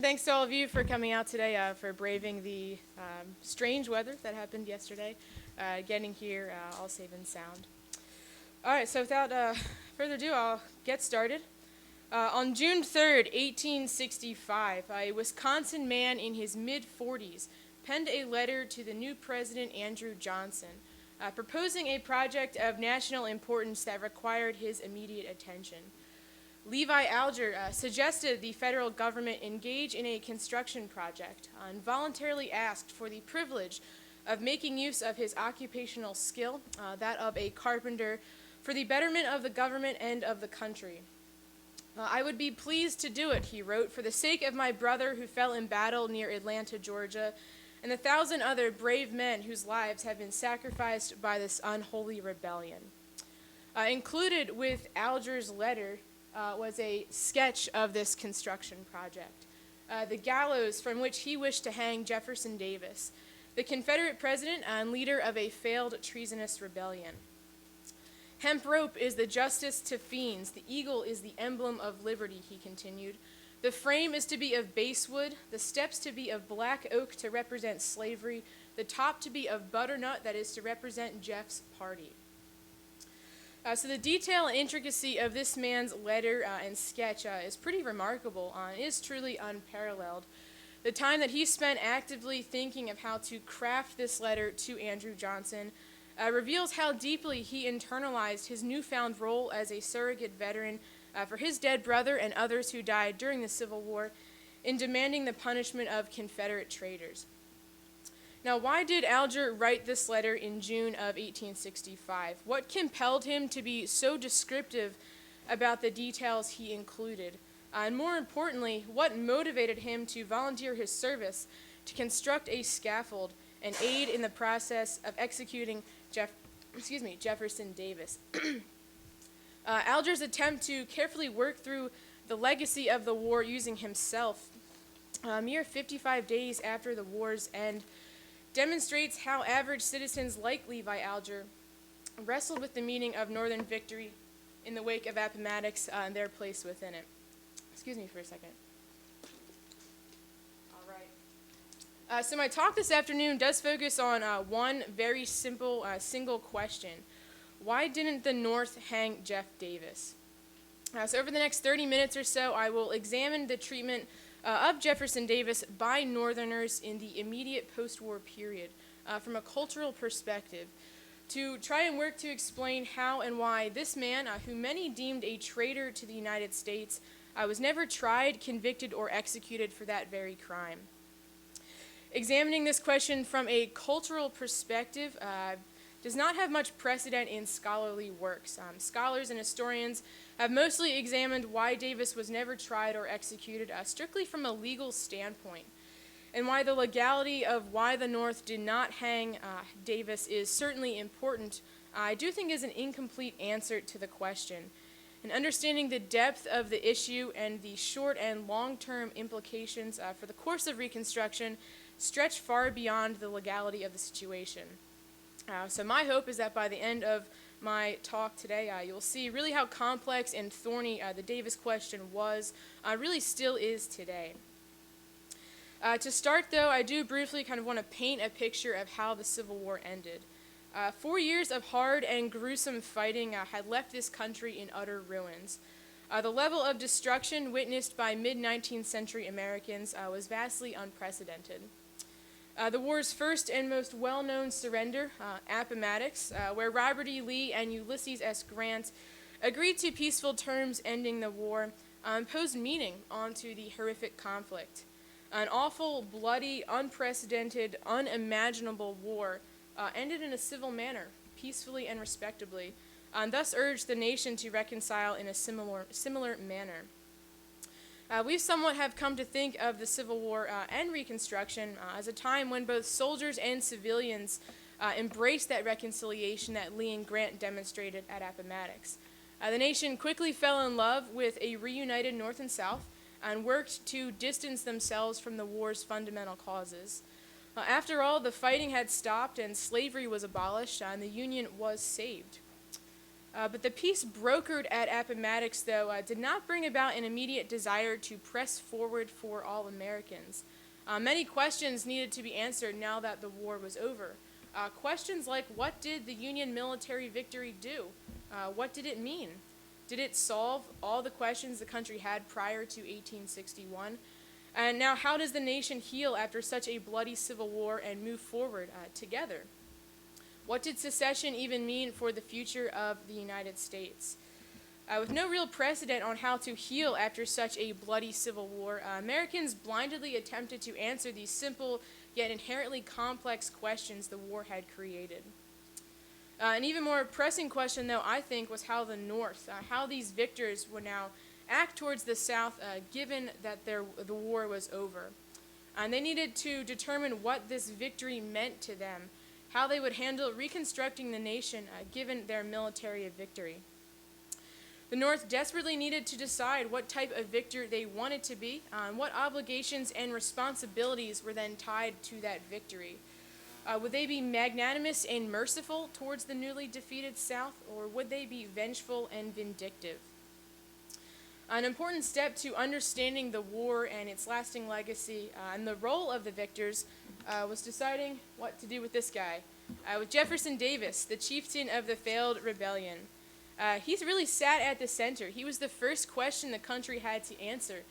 Thanks to all of you for coming out today, for braving the strange weather that happened yesterday, getting here all safe and sound. All right, so without further ado, I'll get started. On June 3rd, 1865, a Wisconsin man in his mid-40s penned a letter to the new president, Andrew Johnson, proposing a project of national importance that required his immediate attention. Levi Alger suggested the federal government engage in a construction project and voluntarily asked for the privilege of making use of his occupational skill, that of a carpenter, for the betterment of the government and of the country. I would be pleased to do it, he wrote, for the sake of my brother who fell in battle near Atlanta, Georgia, and the 1,000 other brave men whose lives have been sacrificed by this unholy rebellion. Included with Alger's letter was a sketch of this construction project. The gallows from which he wished to hang Jefferson Davis, the Confederate president and leader of a failed treasonous rebellion. Hemp rope is the justice to fiends. The eagle is the emblem of liberty, he continued. The frame is to be of basswood, the steps to be of black oak to represent slavery, the top to be of butternut that is to represent Jeff's party. So the detail and intricacy of this man's letter and sketch is pretty remarkable and is truly unparalleled. The time that he spent actively thinking of how to craft this letter to Andrew Johnson reveals how deeply he internalized his newfound role as a surrogate veteran for his dead brother and others who died during the Civil War in demanding the punishment of Confederate traitors. Now, why did Alger write this letter in June of 1865? What compelled him to be so descriptive about the details he included? And more importantly, what motivated him to volunteer his service to construct a scaffold and aid in the process of executing Jefferson Davis? Alger's attempt to carefully work through the legacy of the war using himself, mere 55 days after the war's end, demonstrates how average citizens like Levi Alger wrestled with the meaning of Northern victory in the wake of Appomattox and their place within it. Excuse me for a second. All right. So my talk this afternoon does focus on one very simple single question. Why didn't the North hang Jeff Davis? So over the next 30 minutes or so, I will examine the treatment of Jefferson Davis by Northerners in the immediate post-war period from a cultural perspective to try and work to explain how and why this man, who many deemed a traitor to the United States, was never tried, convicted, or executed for that very crime. Examining this question from a cultural perspective does not have much precedent in scholarly works. Scholars and historians have mostly examined why Davis was never tried or executed strictly from a legal standpoint, and why the legality of why the North did not hang Davis is certainly important, I do think is an incomplete answer to the question. And understanding the depth of the issue and the short and long-term implications for the course of Reconstruction stretch far beyond the legality of the situation. So my hope is that by the end of my talk today, you'll see really how complex and thorny the Davis question was, really still is today. To start, though, I do briefly kind of want to paint a picture of how the Civil War ended. 4 years of hard and gruesome fighting had left this country in utter ruins. The level of destruction witnessed by mid-19th century Americans was vastly unprecedented. The war's first and most well-known surrender, Appomattox, where Robert E. Lee and Ulysses S. Grant agreed to peaceful terms ending the war, imposed meaning onto the horrific conflict. An awful, bloody, unprecedented, unimaginable war ended in a civil manner, peacefully and respectably, and thus urged the nation to reconcile in a similar manner. We somewhat have come to think of the Civil War and Reconstruction as a time when both soldiers and civilians embraced that reconciliation that Lee and Grant demonstrated at Appomattox. The nation quickly fell in love with a reunited North and South and worked to distance themselves from the war's fundamental causes. After all, the fighting had stopped and slavery was abolished and the Union was saved. But the peace brokered at Appomattox, though, did not bring about an immediate desire to press forward for all Americans. Many questions needed to be answered now that the war was over. Questions like, what did the Union military victory do? What did it mean? Did it solve all the questions the country had prior to 1861? And now, how does the nation heal after such a bloody civil war and move forward together? What did secession even mean for the future of the United States? With no real precedent on how to heal after such a bloody civil war, Americans blindly attempted to answer these simple yet inherently complex questions the war had created. An even more pressing question, though, I think, was how the North, how these victors would now act towards the South, given that the war was over. And they needed to determine what this victory meant to them, how they would handle reconstructing the nation, given their military victory. The North desperately needed to decide what type of victor they wanted to be, and what obligations and responsibilities were then tied to that victory. Would they be magnanimous and merciful towards the newly defeated South, or would they be vengeful and vindictive? An important step to understanding the war and its lasting legacy and the role of the victors was deciding what to do with this guy, with Jefferson Davis, the chieftain of the failed rebellion. He's really sat at the center. He was the first question the country had to answer,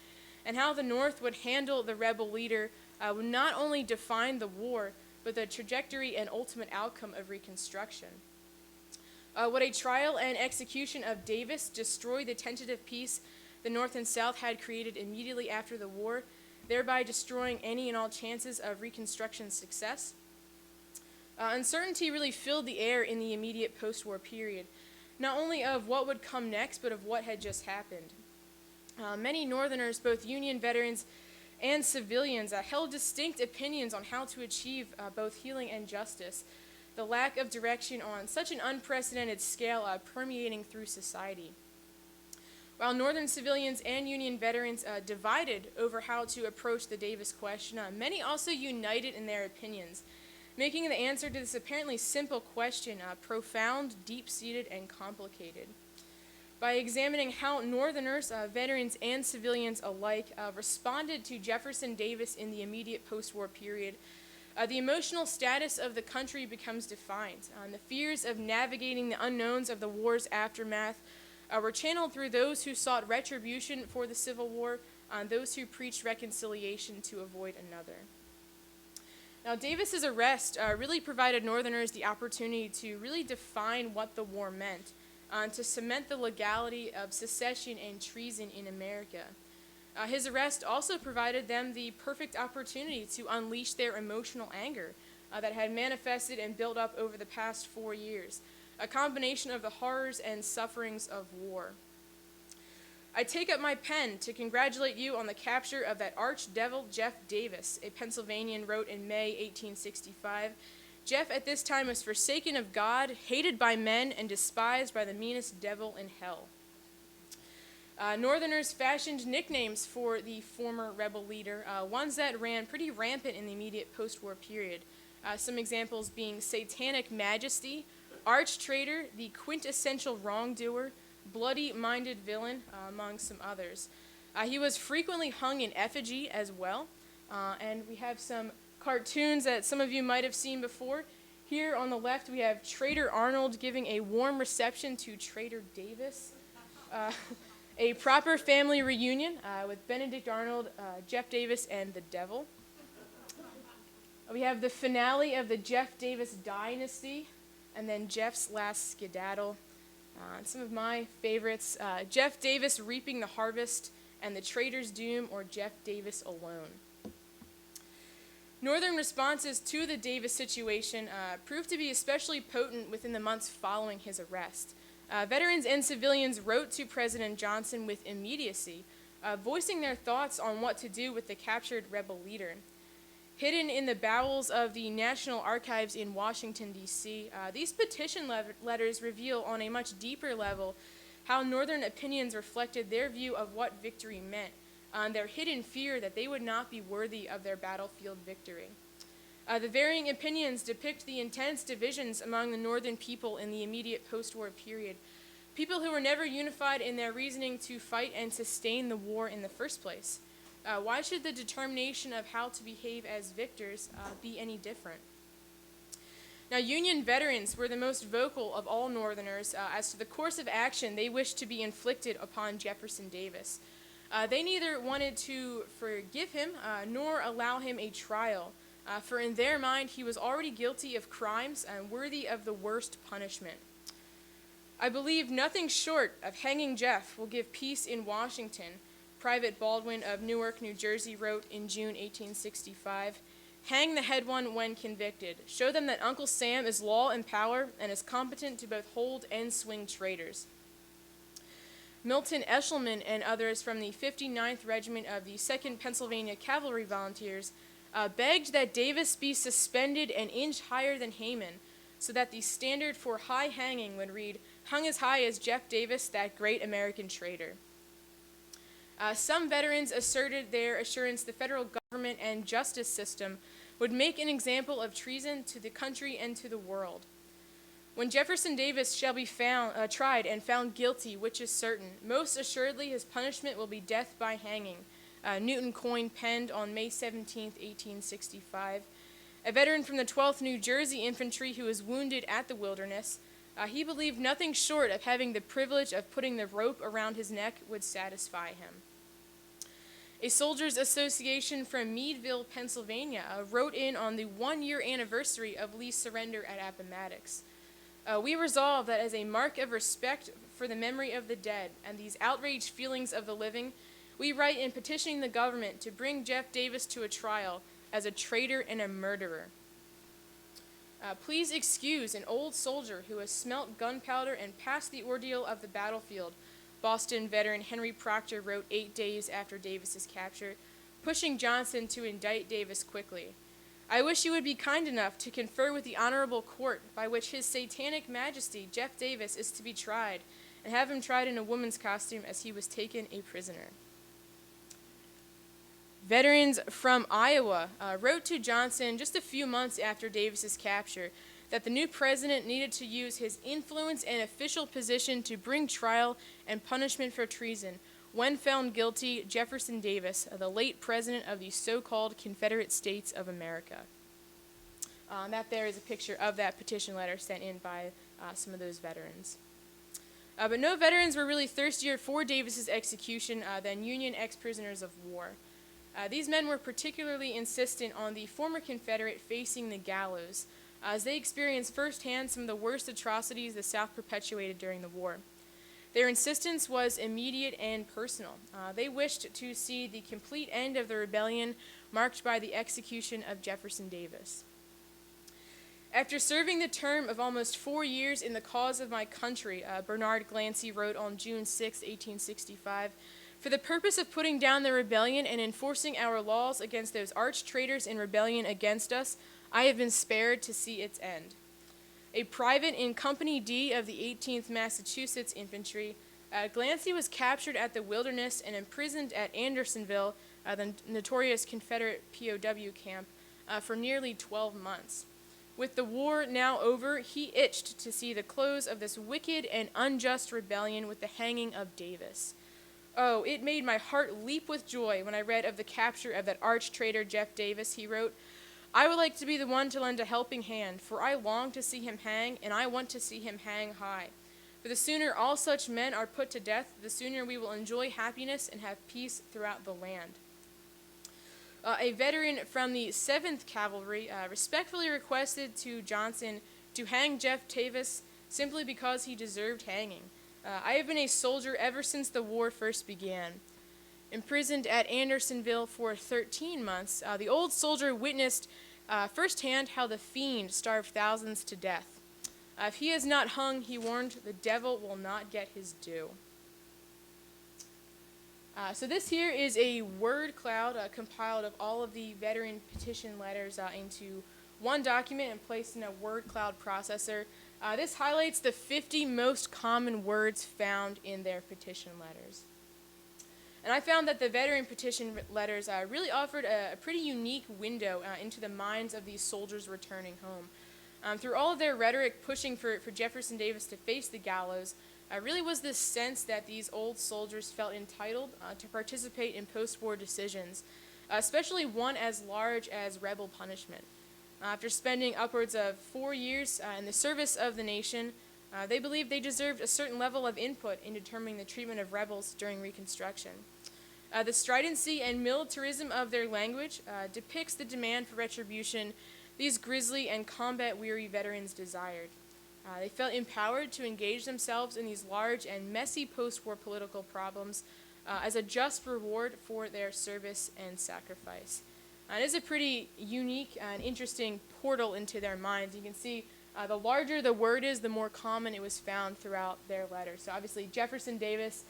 and how the North would handle the rebel leader would not only define the war, but the trajectory and ultimate outcome of Reconstruction. Would a trial and execution of Davis destroy the tentative peace the North and South had created immediately after the war, thereby destroying any and all chances of Reconstruction's success? Uncertainty really filled the air in the immediate post-war period, not only of what would come next, but of what had just happened. Many Northerners, both Union veterans and civilians, held distinct opinions on how to achieve both healing and justice, the lack of direction on such an unprecedented scale permeating through society. While Northern civilians and Union veterans divided over how to approach the Davis question, many also united in their opinions, making the answer to this apparently simple question profound, deep-seated, and complicated. By examining how Northerners, veterans, and civilians alike responded to Jefferson Davis in the immediate post-war period, the emotional status of the country becomes defined, and the fears of navigating the unknowns of the war's aftermath were channeled through those who sought retribution for the Civil War and those who preached reconciliation to avoid another. Now, Davis's arrest really provided Northerners the opportunity to really define what the war meant, to cement the legality of secession and treason in America. His arrest also provided them the perfect opportunity to unleash their emotional anger that had manifested and built up over the past 4 years, a combination of the horrors and sufferings of war. I take up my pen to congratulate you on the capture of that arch-devil Jeff Davis, a Pennsylvanian wrote in May 1865. Jeff at this time was forsaken of God, hated by men, and despised by the meanest devil in hell. Northerners fashioned nicknames for the former rebel leader, ones that ran pretty rampant in the immediate post-war period. Some examples being Satanic Majesty, Arch-Traitor, the Quintessential Wrongdoer, Bloody-Minded Villain, among some others. He was frequently hung in effigy as well, and we have some cartoons that some of you might have seen before. Here on the left we have Traitor Arnold giving a warm reception to Traitor Davis. A proper family reunion with Benedict Arnold, Jeff Davis, and the Devil. We have the finale of the Jeff Davis dynasty, and then Jeff's last skedaddle. Some of my favorites, Jeff Davis reaping the harvest, and the Traitor's doom, or Jeff Davis alone. Northern responses to the Davis situation proved to be especially potent within the months following his arrest. Veterans and civilians wrote to President Johnson with immediacy, voicing their thoughts on what to do with the captured rebel leader. Hidden in the bowels of the National Archives in Washington, D.C., these petition letters reveal on a much deeper level how Northern opinions reflected their view of what victory meant, and their hidden fear that they would not be worthy of their battlefield victory. The varying opinions depict the intense divisions among the Northern people in the immediate post-war period, People who were never unified in their reasoning to fight and sustain the war in the first place. Why should the determination of how to behave as victors be any different? Now, Union veterans were the most vocal of all Northerners as to the course of action they wished to be inflicted upon Jefferson Davis. They neither wanted to forgive him nor allow him a trial, for in their mind he was already guilty of crimes worthy of the worst punishment. I believe nothing short of hanging Jeff will give peace in Washington, Private Baldwin of Newark, New Jersey wrote in June 1865. Hang the head one when convicted. Show them that Uncle Sam is law and power and is competent to both hold and swing traitors. Milton Eshelman and others from the 59th Regiment of the 2nd Pennsylvania Cavalry Volunteers begged that Davis be suspended an inch higher than Haman, so that the standard for high hanging would read, "Hung as high as Jeff Davis, that great American traitor." Some veterans asserted their assurance the federal government and justice system would make an example of treason to the country and to the world. When Jefferson Davis shall be tried and found guilty, which is certain, most assuredly his punishment will be death by hanging. Newton Coyne penned on May 17, 1865. A veteran from the 12th New Jersey Infantry who was wounded at the Wilderness, he believed nothing short of having the privilege of putting the rope around his neck would satisfy him. A Soldiers Association from Meadville, Pennsylvania, wrote in on the 1-year anniversary of Lee's surrender at Appomattox. We resolve that as a mark of respect for the memory of the dead and these outraged feelings of the living, we write in petitioning the government to bring Jeff Davis to a trial as a traitor and a murderer. Please excuse an old soldier who has smelt gunpowder and passed the ordeal of the battlefield, Boston veteran Henry Proctor wrote 8 days after Davis's capture, pushing Johnson to indict Davis quickly. I wish you would be kind enough to confer with the honorable court by which his satanic majesty, Jeff Davis, is to be tried, and have him tried in a woman's costume as he was taken a prisoner. Veterans from Iowa wrote to Johnson just a few months after Davis's capture that the new president needed to use his influence and official position to bring trial and punishment for treason when found guilty Jefferson Davis, the late president of the so-called Confederate States of America. That there is a picture of that petition letter sent in by some of those veterans. But no veterans were really thirstier for Davis's execution than Union ex-prisoners of war. These men were particularly insistent on the former Confederate facing the gallows, as they experienced firsthand some of the worst atrocities the South perpetuated during the war. Their insistence was immediate and personal. They wished to see the complete end of the rebellion marked by the execution of Jefferson Davis. After serving the term of almost 4 years in the cause of my country, Bernard Glancy wrote on June 6, 1865, for the purpose of putting down the rebellion and enforcing our laws against those arch traitors in rebellion against us, I have been spared to see its end. A private in Company D of the 18th Massachusetts Infantry, Glancy was captured at the Wilderness and imprisoned at Andersonville, the notorious Confederate POW camp, for nearly 12 months. With the war now over, he itched to see the close of this wicked and unjust rebellion with the hanging of Davis. Oh, it made my heart leap with joy when I read of the capture of that arch traitor Jeff Davis, he wrote. I would like to be the one to lend a helping hand, for I long to see him hang, and I want to see him hang high. For the sooner all such men are put to death, the sooner we will enjoy happiness and have peace throughout the land. A veteran from the 7th Cavalry respectfully requested to Johnson to hang Jeff Davis simply because he deserved hanging. I have been a soldier ever since the war first began. Imprisoned at Andersonville for 13 months, the old soldier witnessed firsthand how the fiend starved thousands to death. If he is not hung, he warned, the devil will not get his due. So this here is a word cloud compiled of all of the veteran petition letters into one document and placed in a word cloud processor. This highlights the 50 most common words found in their petition letters. And I found that the veteran petition letters really offered a pretty unique window into the minds of these soldiers returning home. Through all of their rhetoric pushing for Jefferson Davis to face the gallows, really was this sense that these old soldiers felt entitled to participate in post-war decisions, especially one as large as rebel punishment. After spending upwards of 4 years in the service of the nation, they believed they deserved a certain level of input in determining the treatment of rebels during Reconstruction. The stridency and militarism of their language depicts the demand for retribution these grisly and combat-weary veterans desired. They felt empowered to engage themselves in these large and messy post-war political problems as a just reward for their service and sacrifice. It is a pretty unique and interesting portal into their minds. You can see the larger the word is, the more common it was found throughout their letters. So obviously Jefferson Davis,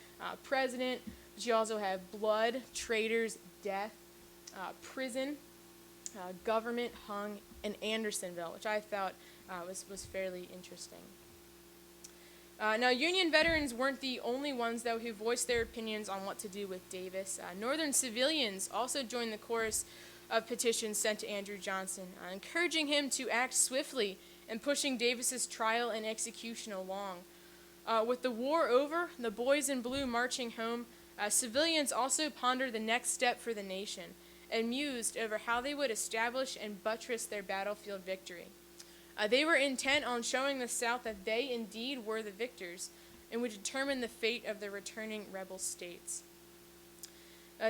president, but you also have blood, traitors, death, prison, government, hung, and Andersonville, which I thought was fairly interesting. Now, Union veterans weren't the only ones, though, who voiced their opinions on what to do with Davis. Northern civilians also joined the chorus of petitions sent to Andrew Johnson, encouraging him to act swiftly in pushing Davis's trial and execution along. With the war over, the boys in blue marching home, civilians also pondered the next step for the nation and mused over how they would establish and buttress their battlefield victory. They were intent on showing the South that they indeed were the victors and would determine the fate of the returning rebel states.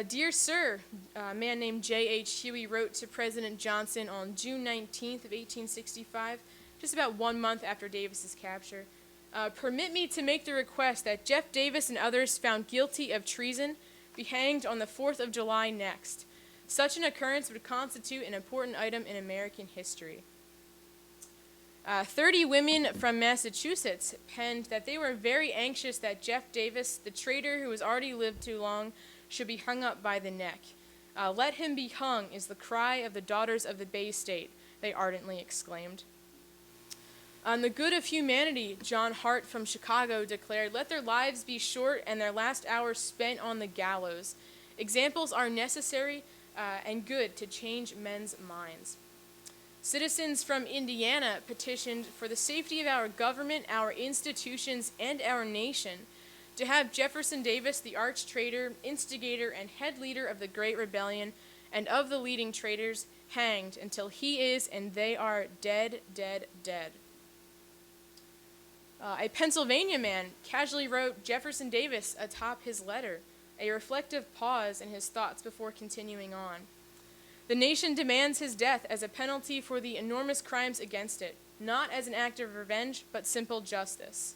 Dear Sir, a man named J.H. Huey wrote to President Johnson on June 19th of 1865, just about 1 month after Davis's capture. Permit me to make the request that Jeff Davis and others found guilty of treason be hanged on the 4th of July next. Such an occurrence would constitute an important item in American history. 30 women from Massachusetts penned that they were very anxious that Jeff Davis, the traitor who has already lived too long, should be hung up by the neck. Let him be hung is the cry of the daughters of the Bay State, they ardently exclaimed. On the good of humanity, John Hart from Chicago declared, let their lives be short and their last hours spent on the gallows. Examples are necessary and good to change men's minds. Citizens from Indiana petitioned for the safety of our government, our institutions, and our nation to have Jefferson Davis, the arch traitor, instigator, and head leader of the Great Rebellion, and of the leading traitors, hanged until he is and they are dead, dead, dead. A Pennsylvania man casually wrote Jefferson Davis atop his letter, a reflective pause in his thoughts before continuing on. The nation demands his death as a penalty for the enormous crimes against it, not as an act of revenge, but simple justice.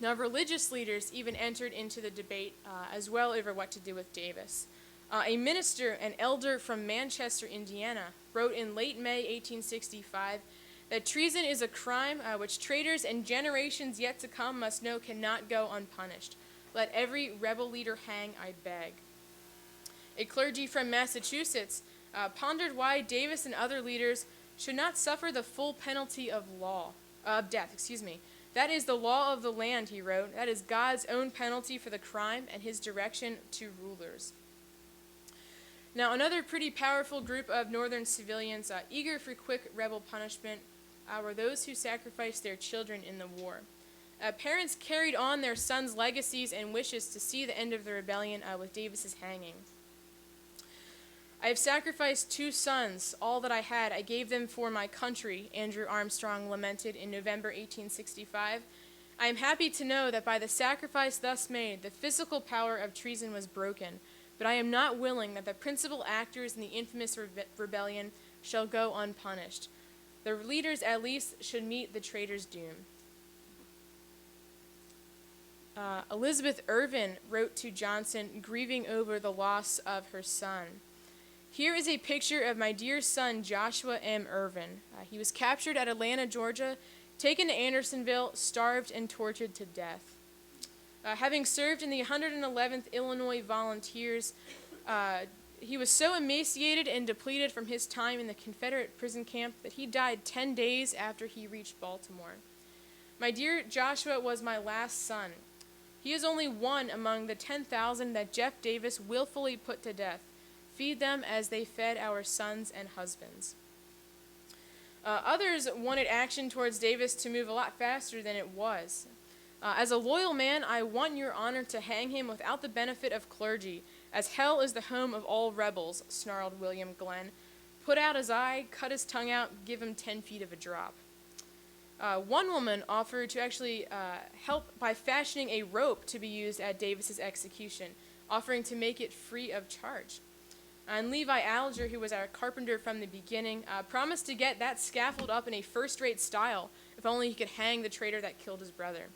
Now, religious leaders even entered into the debate as well over what to do with Davis. A minister and elder from Manchester, Indiana, wrote in late May 1865 that treason is a crime which traitors and generations yet to come must know cannot go unpunished. Let every rebel leader hang, I beg. A clergy from Massachusetts pondered why Davis and other leaders should not suffer the full penalty of death. That is the law of the land, he wrote. That is God's own penalty for the crime and his direction to rulers. Now, another pretty powerful group of northern civilians eager for quick rebel punishment were those who sacrificed their children in the war. Parents carried on their sons' legacies and wishes to see the end of the rebellion with Davis's hanging. I have sacrificed 2 sons, all that I had. I gave them for my country, Andrew Armstrong lamented in November 1865. I am happy to know that by the sacrifice thus made, the physical power of treason was broken, but I am not willing that the principal actors in the infamous rebellion shall go unpunished. The leaders at least should meet the traitor's doom. Elizabeth Irvin wrote to Johnson, grieving over the loss of her son. Here is a picture of my dear son, Joshua M. Irvin. He was captured at Atlanta, Georgia, taken to Andersonville, starved and tortured to death. Having served in the 111th Illinois Volunteers, he was so emaciated and depleted from his time in the Confederate prison camp that he died 10 days after he reached Baltimore. My dear Joshua was my last son. He is only one among the 10,000 that Jeff Davis willfully put to death. Feed them as they fed our sons and husbands. Others wanted action towards Davis to move a lot faster than it was. As a loyal man, I want your honor to hang him without the benefit of clergy, as hell is the home of all rebels, snarled William Glenn. Put out his eye, cut his tongue out, give him 10 feet of a drop. One woman offered to actually help by fashioning a rope to be used at Davis's execution, offering to make it free of charge. And Levi Alger, who was our carpenter from the beginning, promised to get that scaffold up in a first-rate style, if only he could hang the traitor that killed his brother.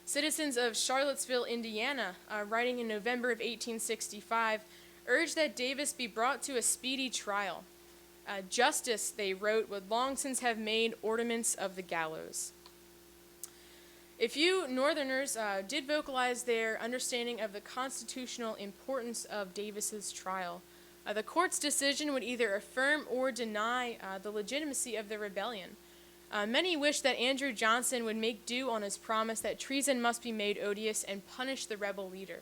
Citizens of Charlottesville, Indiana, writing in November of 1865, urged that Davis be brought to a speedy trial. Justice, they wrote, would long since have made ornaments of the gallows. A few Northerners did vocalize their understanding of the constitutional importance of Davis's trial. The court's decision would either affirm or deny the legitimacy of the rebellion. Many wished that Andrew Johnson would make due on his promise that treason must be made odious and punish the rebel leader.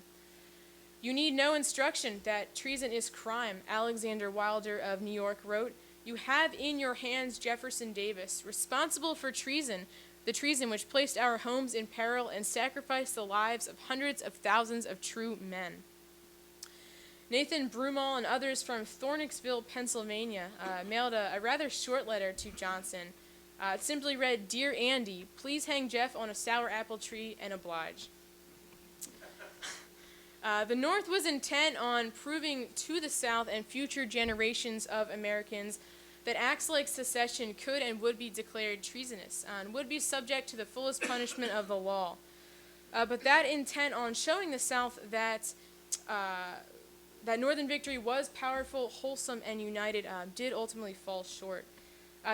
You need no instruction that treason is crime, Alexander Wilder of New York wrote. You have in your hands Jefferson Davis, responsible for treason, the treason which placed our homes in peril and sacrificed the lives of hundreds of thousands of true men. Nathan Broomall and others from Thornixville, Pennsylvania, mailed a rather short letter to Johnson. It simply read, Dear Andy, please hang Jeff on a sour apple tree and oblige. The North was intent on proving to the South and future generations of Americans that acts like secession could and would be declared treasonous and would be subject to the fullest punishment of the law. But that intent on showing the South that Northern victory was powerful, wholesome, and united did ultimately fall short.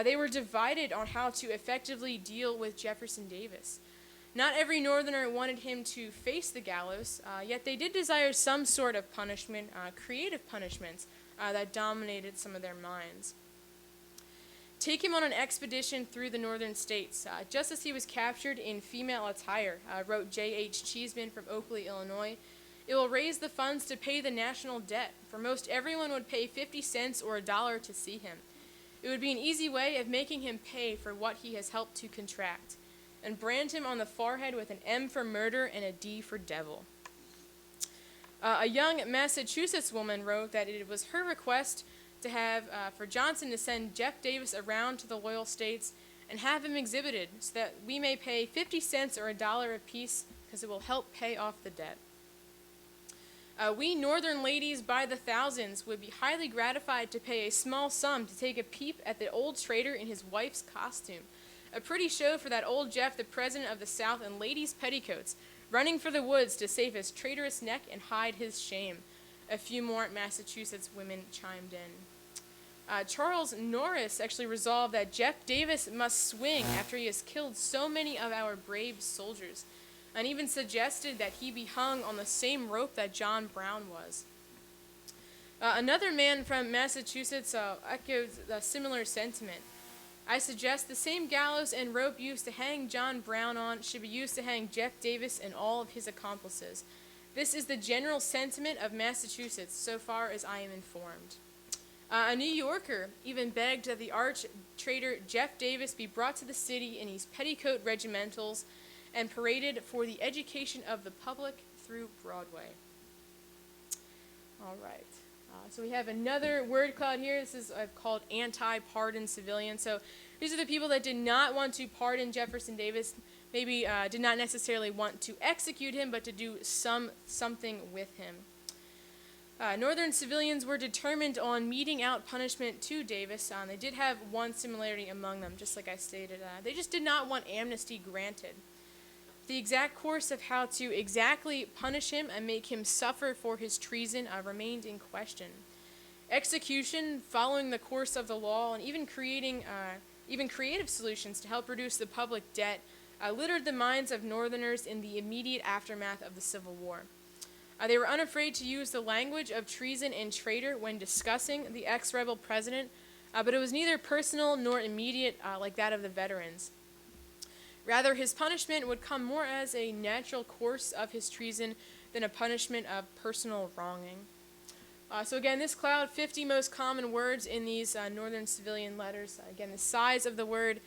They were divided on how to effectively deal with Jefferson Davis. Not every Northerner wanted him to face the gallows, yet they did desire some sort of punishment, creative punishments, that dominated some of their minds. Take him on an expedition through the northern states, just as he was captured in female attire, wrote J.H. Cheeseman from Oakley, Illinois. It will raise the funds to pay the national debt, for most everyone would pay 50 cents or $1 to see him. It would be an easy way of making him pay for what he has helped to contract, and brand him on the forehead with an M for murder and a D for devil. A young Massachusetts woman wrote that it was her request to have for Johnson to send Jeff Davis around to the loyal states and have him exhibited so that we may pay 50 cents or $1 apiece because it will help pay off the debt. We northern ladies by the thousands would be highly gratified to pay a small sum to take a peep at the old traitor in his wife's costume. A pretty show for that old Jeff, the president of the South, in ladies' petticoats, running for the woods to save his traitorous neck and hide his shame. A few more Massachusetts women chimed in. Charles Norris actually resolved that Jeff Davis must swing after he has killed so many of our brave soldiers, and even suggested that he be hung on the same rope that John Brown was. Another man from Massachusetts echoed a similar sentiment. I suggest the same gallows and rope used to hang John Brown on should be used to hang Jeff Davis and all of his accomplices. This is the general sentiment of Massachusetts, so far as I am informed. A New Yorker even begged that the arch-traitor Jeff Davis be brought to the city in his petticoat regimentals and paraded for the education of the public through Broadway. All right. So we have another word cloud here. This is called AntiPardon Civilian. So these are the people that did not want to pardon Jefferson Davis, maybe did not necessarily want to execute him, but to do something with him. Northern civilians were determined on meting out punishment to Davis. They did have one similarity among them, just like I stated. They just did not want amnesty granted. The exact course of how to exactly punish him and make him suffer for his treason remained in question. Execution, following the course of the law, and even creating creative solutions to help reduce the public debt littered the minds of Northerners in the immediate aftermath of the Civil War. They were unafraid to use the language of treason and traitor when discussing the ex-rebel president, but it was neither personal nor immediate like that of the veterans. Rather, his punishment would come more as a natural course of his treason than a punishment of personal wronging. So again, this cloud, 50 most common words in these northern civilian letters. Again, the size of the word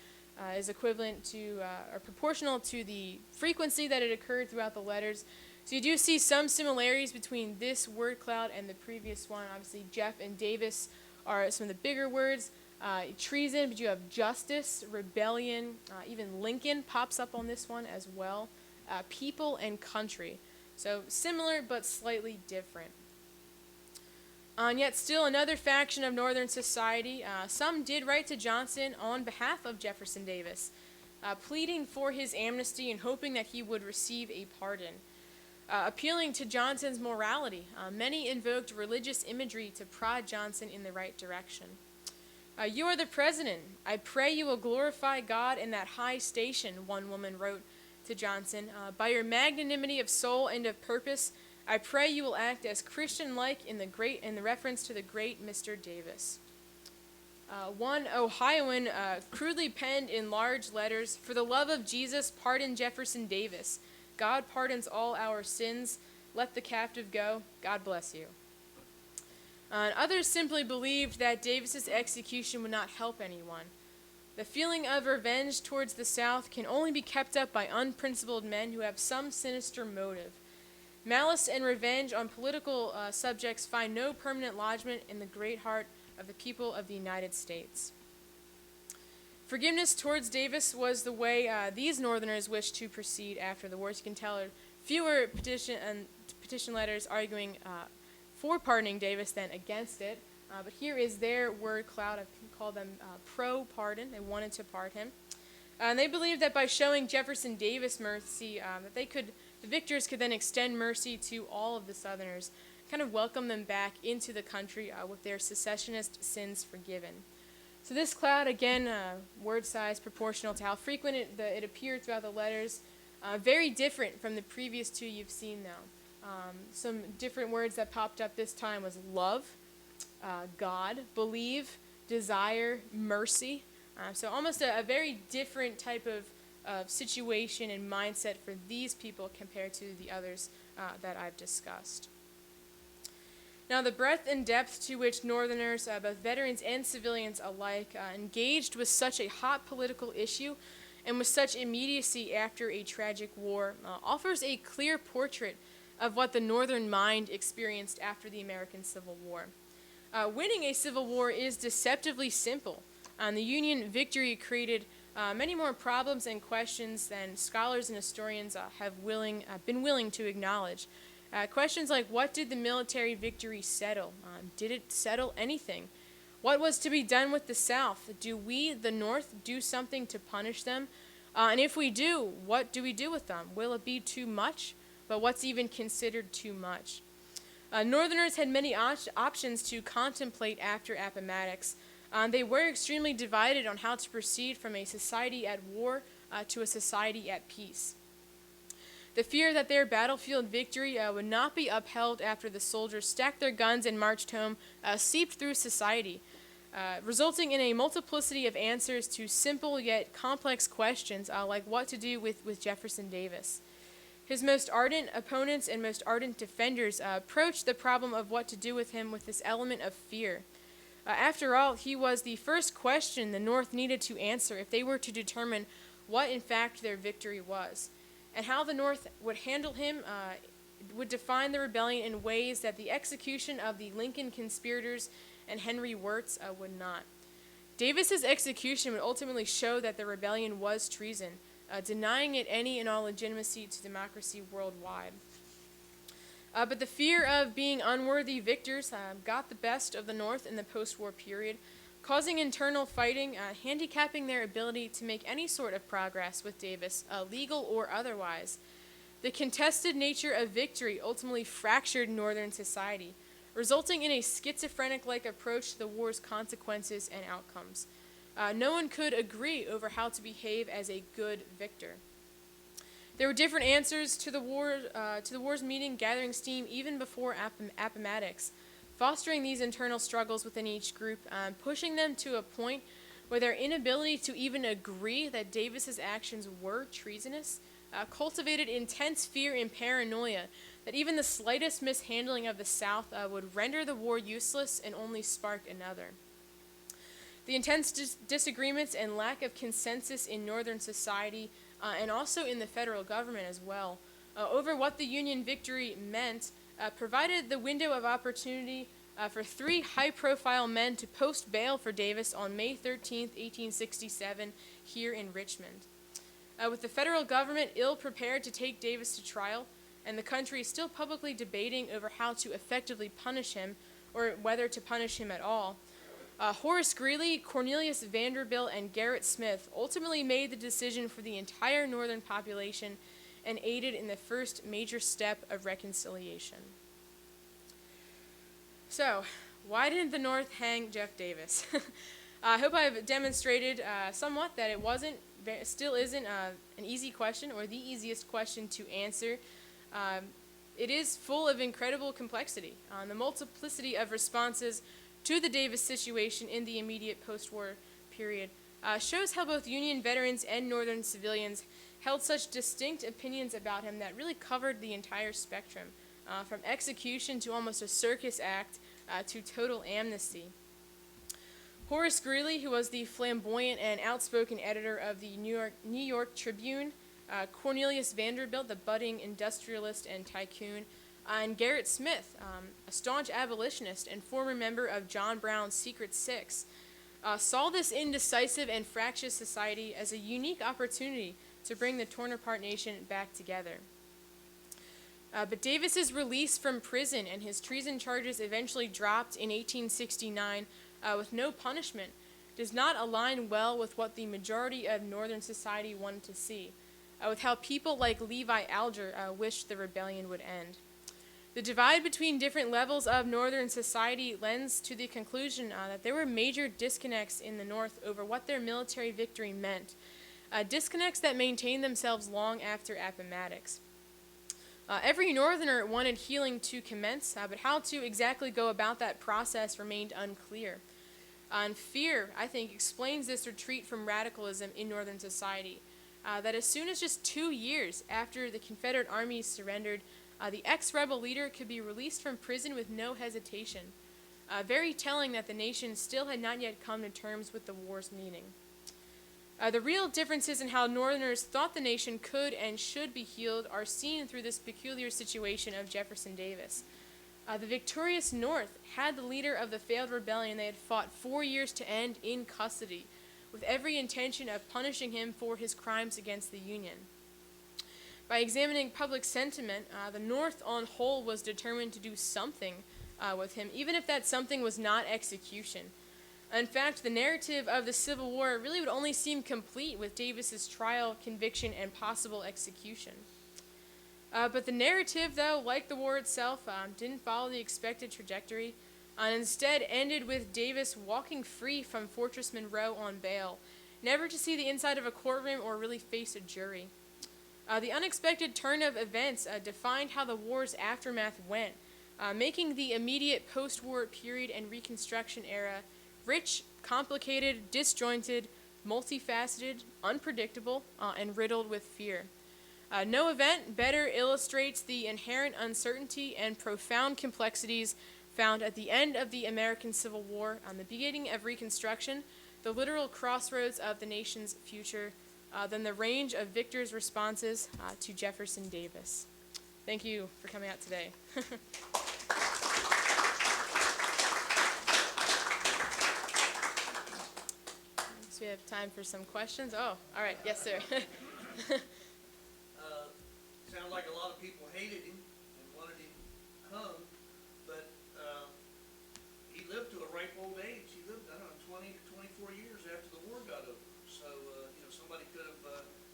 is equivalent to or proportional to the frequency that it occurred throughout the letters. So you do see some similarities between this word cloud and the previous one. Obviously, Jeff and Davis are some of the bigger words. Treason, but you have justice, rebellion, even Lincoln pops up on this one as well. People and country. So similar but slightly different. And yet still another faction of Northern society, some did write to Johnson on behalf of Jefferson Davis, pleading for his amnesty and hoping that he would receive a pardon. Appealing to Johnson's morality, many invoked religious imagery to prod Johnson in the right direction. You are the president. I pray you will glorify God in that high station, one woman wrote to Johnson. By your magnanimity of soul and of purpose, I pray you will act as Christian-like in the reference to the great Mr. Davis. One Ohioan crudely penned in large letters, "For the love of Jesus, pardon Jefferson Davis. God pardons all our sins. Let the captive go. God bless you." And others simply believed that Davis's execution would not help anyone. The feeling of revenge towards the South can only be kept up by unprincipled men who have some sinister motive. Malice and revenge on political subjects find no permanent lodgment in the great heart of the people of the United States. Forgiveness towards Davis was the way these Northerners wished to proceed after the war. You can tell fewer petition letters arguing for pardoning Davis than against it. But here is their word cloud. I can call them pro-pardon. They wanted to pardon him. And they believed that by showing Jefferson Davis mercy, that the victors could then extend mercy to all of the Southerners, kind of welcome them back into the country with their secessionist sins forgiven. So this cloud, again, word size proportional to how frequent it appeared throughout the letters, very different from the previous two you've seen now. Some different words that popped up this time was love, God, believe, desire, mercy. So almost a very different type of situation and mindset for these people compared to the others that I've discussed. Now, the breadth and depth to which Northerners, both veterans and civilians alike, engaged with such a hot political issue and with such immediacy after a tragic war offers a clear portrait of what the Northern mind experienced after the American Civil War. Winning a civil war is deceptively simple. The Union victory created many more problems and questions than scholars and historians have been willing to acknowledge. Questions like, what did the military victory settle? Did it settle anything? What was to be done with the South? Do we, the North, do something to punish them? And if we do, what do we do with them? Will it be too much? But what's even considered too much? Northerners had many options to contemplate after Appomattox. They were extremely divided on how to proceed from a society at war to a society at peace. The fear that their battlefield victory would not be upheld after the soldiers stacked their guns and marched home seeped through society, resulting in a multiplicity of answers to simple yet complex questions like what to do with Jefferson Davis. His most ardent opponents and most ardent defenders approached the problem of what to do with him with this element of fear. After all, he was the first question the North needed to answer if they were to determine what in fact their victory was. And how the North would handle him would define the rebellion in ways that the execution of the Lincoln conspirators and Henry Wirz would not. Davis's execution would ultimately show that the rebellion was treason, denying it any and all legitimacy to democracy worldwide. But the fear of being unworthy victors got the best of the North in the post-war period, causing internal fighting, handicapping their ability to make any sort of progress with Davis, legal or otherwise. The contested nature of victory ultimately fractured Northern society, resulting in a schizophrenic-like approach to the war's consequences and outcomes. No one could agree over how to behave as a good victor. There were different answers to the war's meaning gathering steam even before Appomattox, fostering these internal struggles within each group, pushing them to a point where their inability to even agree that Davis's actions were treasonous cultivated intense fear and paranoia that even the slightest mishandling of the South would render the war useless and only spark another. The intense disagreements and lack of consensus in Northern society and also in the federal government as well over what the Union victory meant provided the window of opportunity for three high-profile men to post bail for Davis on May 13, 1867, here in Richmond. With the federal government ill-prepared to take Davis to trial, and the country still publicly debating over how to effectively punish him, or whether to punish him at all, Horace Greeley, Cornelius Vanderbilt, and Gerrit Smith ultimately made the decision for the entire Northern population and aided in the first major step of reconciliation. So, why didn't the North hang Jeff Davis? I hope I've demonstrated somewhat that it still isn't an easy question or the easiest question to answer. It is full of incredible complexity. The multiplicity of responses to the Davis situation in the immediate post-war period shows how both Union veterans and Northern civilians held such distinct opinions about him that really covered the entire spectrum, from execution to almost a circus act to total amnesty. Horace Greeley, who was the flamboyant and outspoken editor of the New York Tribune, Cornelius Vanderbilt, the budding industrialist and tycoon, and Gerrit Smith, a staunch abolitionist and former member of John Brown's Secret Six, saw this indecisive and fractious society as a unique opportunity to bring the torn-apart nation back together. But Davis's release from prison and his treason charges eventually dropped in 1869 with no punishment does not align well with what the majority of Northern society wanted to see, with how people like Levi Alger wished the rebellion would end. The divide between different levels of Northern society lends to the conclusion that there were major disconnects in the North over what their military victory meant, disconnects that maintained themselves long after Appomattox. Every Northerner wanted healing to commence, but how to exactly go about that process remained unclear. And fear, I think, explains this retreat from radicalism in Northern society, that as soon as just 2 years after the Confederate armies surrendered, the ex-rebel leader could be released from prison with no hesitation, very telling that the nation still had not yet come to terms with the war's meaning. The real differences in how Northerners thought the nation could and should be healed are seen through this peculiar situation of Jefferson Davis. The victorious North had the leader of the failed rebellion they had fought 4 years to end in custody, with every intention of punishing him for his crimes against the Union. By examining public sentiment, the North on whole was determined to do something with him, even if that something was not execution. In fact, the narrative of the Civil War really would only seem complete with Davis's trial, conviction, and possible execution. But the narrative, though, like the war itself, didn't follow the expected trajectory, and instead ended with Davis walking free from Fortress Monroe on bail, never to see the inside of a courtroom or really face a jury. The unexpected turn of events defined how the war's aftermath went, making the immediate post-war period and Reconstruction era rich, complicated, disjointed, multifaceted, unpredictable, and riddled with fear. No event better illustrates the inherent uncertainty and profound complexities found at the end of the American Civil War, on the beginning of Reconstruction, the literal crossroads of the nation's future, than the range of victors' responses to Jefferson Davis. Thank you for coming out today. We have time for some questions. Oh, all right. Yes, sir. Sounds like a lot of people hated him and wanted him hung, but he lived to a ripe old age. He lived, 20 to 24 years after the war got over. So, somebody could have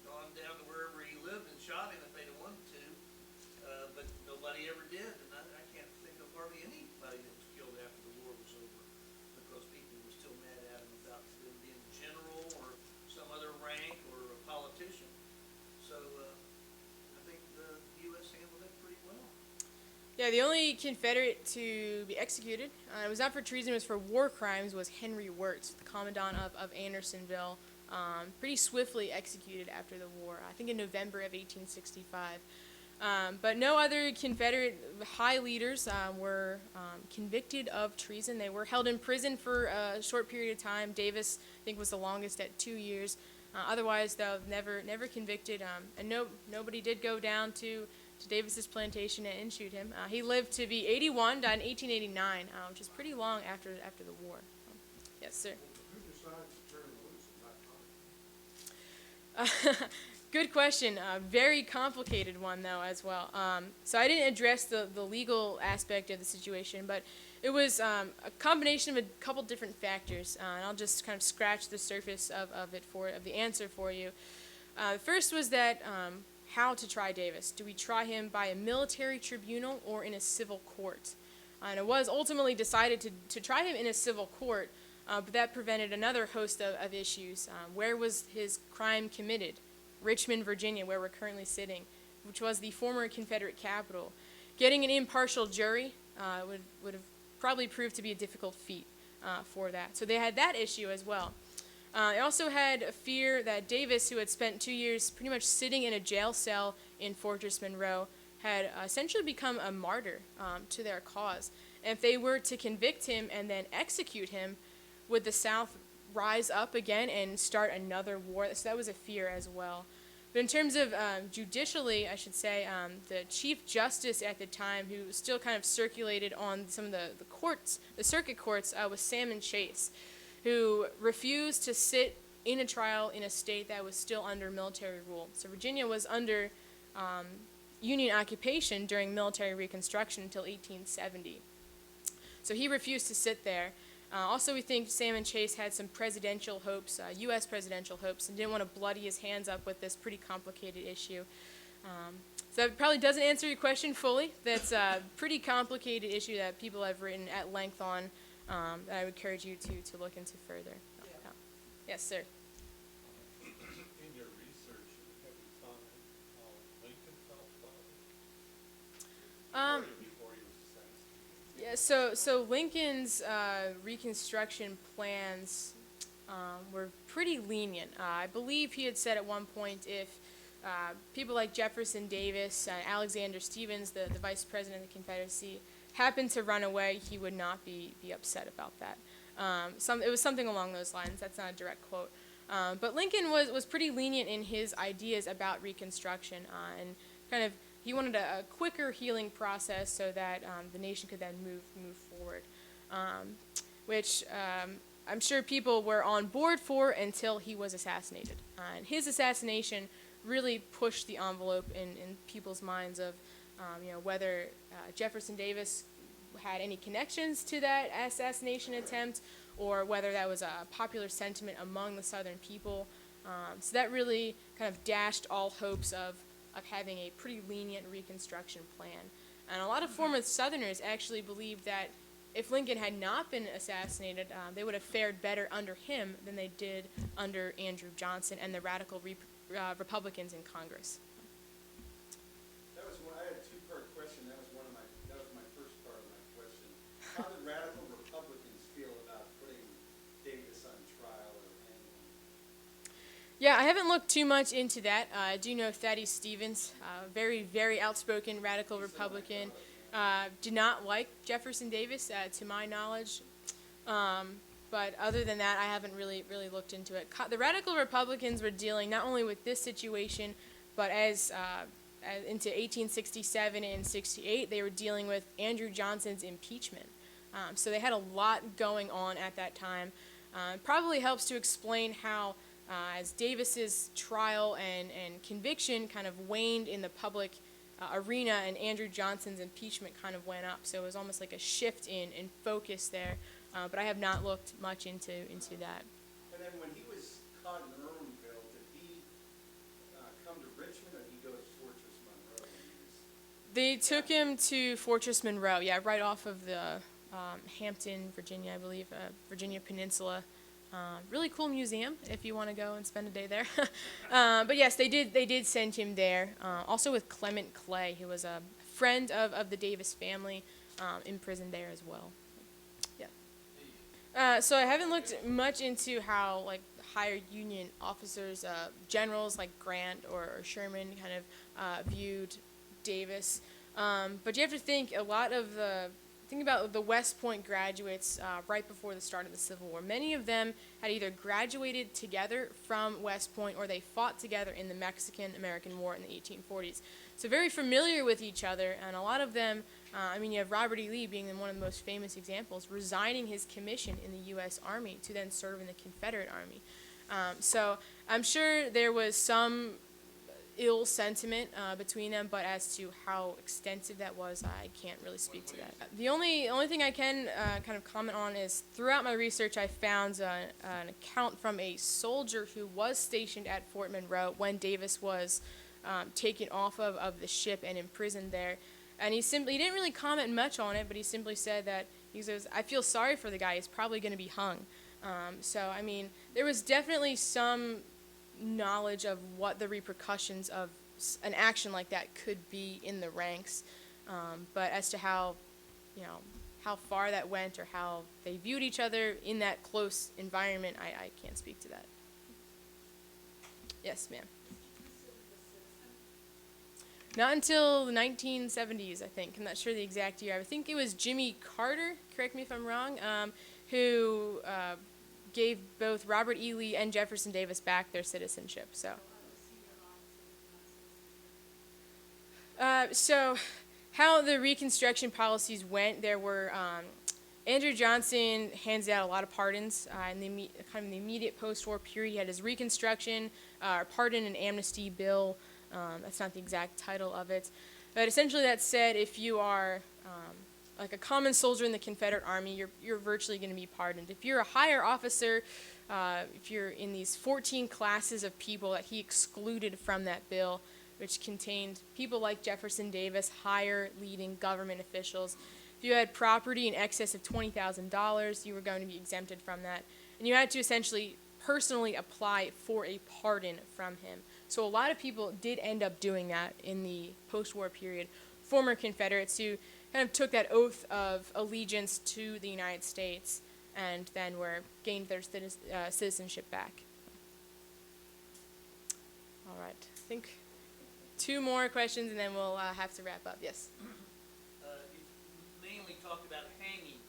gone down to wherever he lived and shot him if they'd have wanted to, but nobody ever did. And I can't think of hardly anybody that was killed after the war was over, because people were still mad at him about him being general or some other rank or a politician. So I think the U.S. handled it pretty well. Yeah, the only Confederate to be executed, it was not for treason, it was for war crimes, was Henry Wirz, the commandant of Andersonville, pretty swiftly executed after the war, I think in November of 1865. But no other Confederate high leaders were convicted of treason. They were held in prison for a short period of time. Davis, I think, was the longest at 2 years. Otherwise, though, never convicted. And nobody did go down to Davis's plantation and shoot him. He lived to be 81, died in 1889, which is pretty long after the war. Yes, sir. Who decides to turn him loose at that time? Good question. Very complicated one, though, as well. So I didn't address the legal aspect of the situation, but it was a combination of a couple different factors, and I'll just kind of scratch the surface of the answer for you. The first was that how to try Davis. Do we try him by a military tribunal or in a civil court? And it was ultimately decided to try him in a civil court, but that prevented another host of issues. Where was his crime committed? Richmond, Virginia, where we're currently sitting, which was the former Confederate capital. Getting an impartial jury would have probably proved to be a difficult feat for that. So they had that issue as well. They also had a fear that Davis, who had spent 2 years pretty much sitting in a jail cell in Fortress Monroe, had essentially become a martyr to their cause. And if they were to convict him and then execute him, would the South rise up again and start another war? So that was a fear as well. But in terms of judicially, I should say, the Chief Justice at the time, who still kind of circulated on some of the courts, the circuit courts, was Salmon Chase, who refused to sit in a trial in a state that was still under military rule. So Virginia was under Union occupation during military Reconstruction until 1870. So he refused to sit there. Also, we think Salmon Chase had some presidential hopes, U.S. presidential hopes, and didn't want to bloody his hands up with this pretty complicated issue. So that probably doesn't answer your question fully. That's a pretty complicated issue that people have written at length on, that I would encourage you to look into further. Yeah. Yes, sir. In your research, have you found how Lincoln felt about it? Before he was assassinated? Yeah, so Lincoln's Reconstruction plans were pretty lenient. I believe he had said at one point if people like Jefferson Davis and Alexander Stephens, the vice president of the Confederacy, happened to run away, he would not be upset about that. It was something along those lines. That's not a direct quote. But Lincoln was pretty lenient in his ideas about Reconstruction, and kind of he wanted a quicker healing process so that the nation could then move forward, which I'm sure people were on board for until he was assassinated. And his assassination really pushed the envelope in people's minds of whether Jefferson Davis had any connections to that assassination attempt, or whether that was a popular sentiment among the Southern people. So that really kind of dashed all hopes of having a pretty lenient Reconstruction plan. And a lot of former Southerners actually believed that if Lincoln had not been assassinated, they would have fared better under him than they did under Andrew Johnson and the radical Republicans in Congress. I had a two-part question. That was my first part of my question. How did radical Republicans feel about putting Davis on trial or hanging? Yeah, I haven't looked too much into that. I do know Thaddeus Stevens, very, very outspoken radical Republican, did not like Jefferson Davis, to my knowledge. But other than that, I haven't really looked into it. The radical Republicans were dealing not only with this situation, but as into 1867 and 68, they were dealing with Andrew Johnson's impeachment. So they had a lot going on at that time. It probably helps to explain how as Davis's trial and conviction kind of waned in the public arena, and Andrew Johnson's impeachment kind of went up. So it was almost like a shift in focus there. But I have not looked much into that. And then when he was caught in Irwinville, did he come to Richmond, or did he go to Fortress Monroe? They took him to Fortress Monroe, yeah, right off of the Hampton, Virginia, I believe, Virginia Peninsula. Really cool museum if you want to go and spend a day there. But yes, they did send him there. Also with Clement Clay, who was a friend of the Davis family, imprisoned there as well. Yeah. So I haven't looked much into how like higher Union officers, generals like Grant or Sherman, kind of viewed Davis. But you have to think think about the West Point graduates right before the start of the Civil War. Many of them had either graduated together from West Point or they fought together in the Mexican-American War in the 1840s. So very familiar with each other, and a lot of them, you have Robert E. Lee being one of the most famous examples, resigning his commission in the U.S. Army to then serve in the Confederate Army. So I'm sure there was some ill sentiment between them, but as to how extensive that was, I can't really speak to that. The only thing I can kind of comment on is throughout my research I found an account from a soldier who was stationed at Fort Monroe when Davis was taken off of the ship and imprisoned there. And he didn't really comment much on it, but he simply said that, he says, I feel sorry for the guy, he's probably going to be hung. So, I mean, there was definitely some knowledge of what the repercussions of an action like that could be in the ranks, but as to how far that went or how they viewed each other in that close environment, I can't speak to that. Yes, ma'am. Not until the 1970s, I think. I'm not sure the exact year. I think it was Jimmy Carter, correct me if I'm wrong, who gave both Robert E. Lee and Jefferson Davis back their citizenship. So how the Reconstruction policies went, there were Andrew Johnson handed out a lot of pardons in the immediate post-war period. He had his Reconstruction, Pardon and Amnesty Bill. That's not the exact title of it. But essentially that said, if you are like a common soldier in the Confederate Army, you're virtually going to be pardoned. If you're a higher officer, if you're in these 14 classes of people that he excluded from that bill, which contained people like Jefferson Davis, higher leading government officials. If you had property in excess of $20,000, you were going to be exempted from that. And you had to essentially personally apply for a pardon from him. So a lot of people did end up doing that in the post-war period. Former Confederates who kind of took that oath of allegiance to the United States and then gained their citizenship back. All right, I think 2 more questions and then we'll have to wrap up. Yes? You mainly talked about hanging.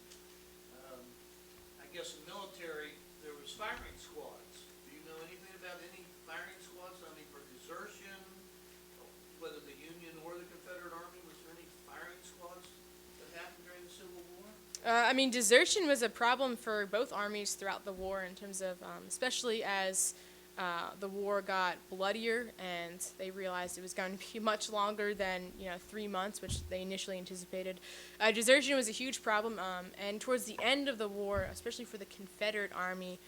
I guess in military there was firing squads. Do you know anything about any firing squads? I mean, for desertion, whether the Union or the Confederate Army, was there any firing squads that happened during the Civil War? Desertion was a problem for both armies throughout the war in terms of, especially as the war got bloodier and they realized it was going to be much longer than 3 months, which they initially anticipated. Desertion was a huge problem, and towards the end of the war, especially for the Confederate Army,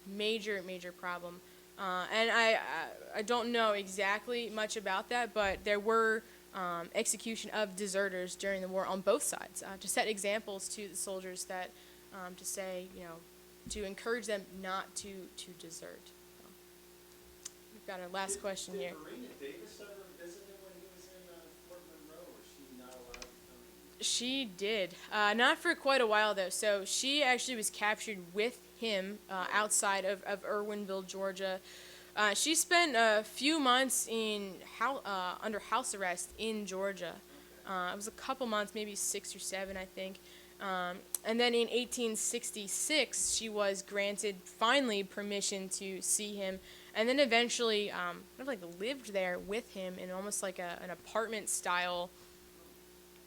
major problem. And I don't know exactly much about that, but there were execution of deserters during the war on both sides to set examples to the soldiers that to say, to encourage them not to desert. So, we've got our last question here. Did Brianna Davis ever visit him when he was in Fort Monroe, or was she not allowed to come in? She did. Not for quite a while, though. So she actually was captured with him outside of Irwinville, Georgia. She spent a few months under house arrest in Georgia. It was a couple months, maybe 6 or 7, I think. And then in 1866, she was granted finally permission to see him, and then eventually lived there with him in almost like an apartment-style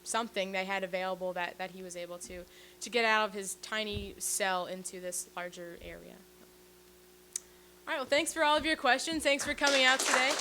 something they had available that he was able to get out of his tiny cell into this larger area. All right, well, thanks for all of your questions. Thanks for coming out today.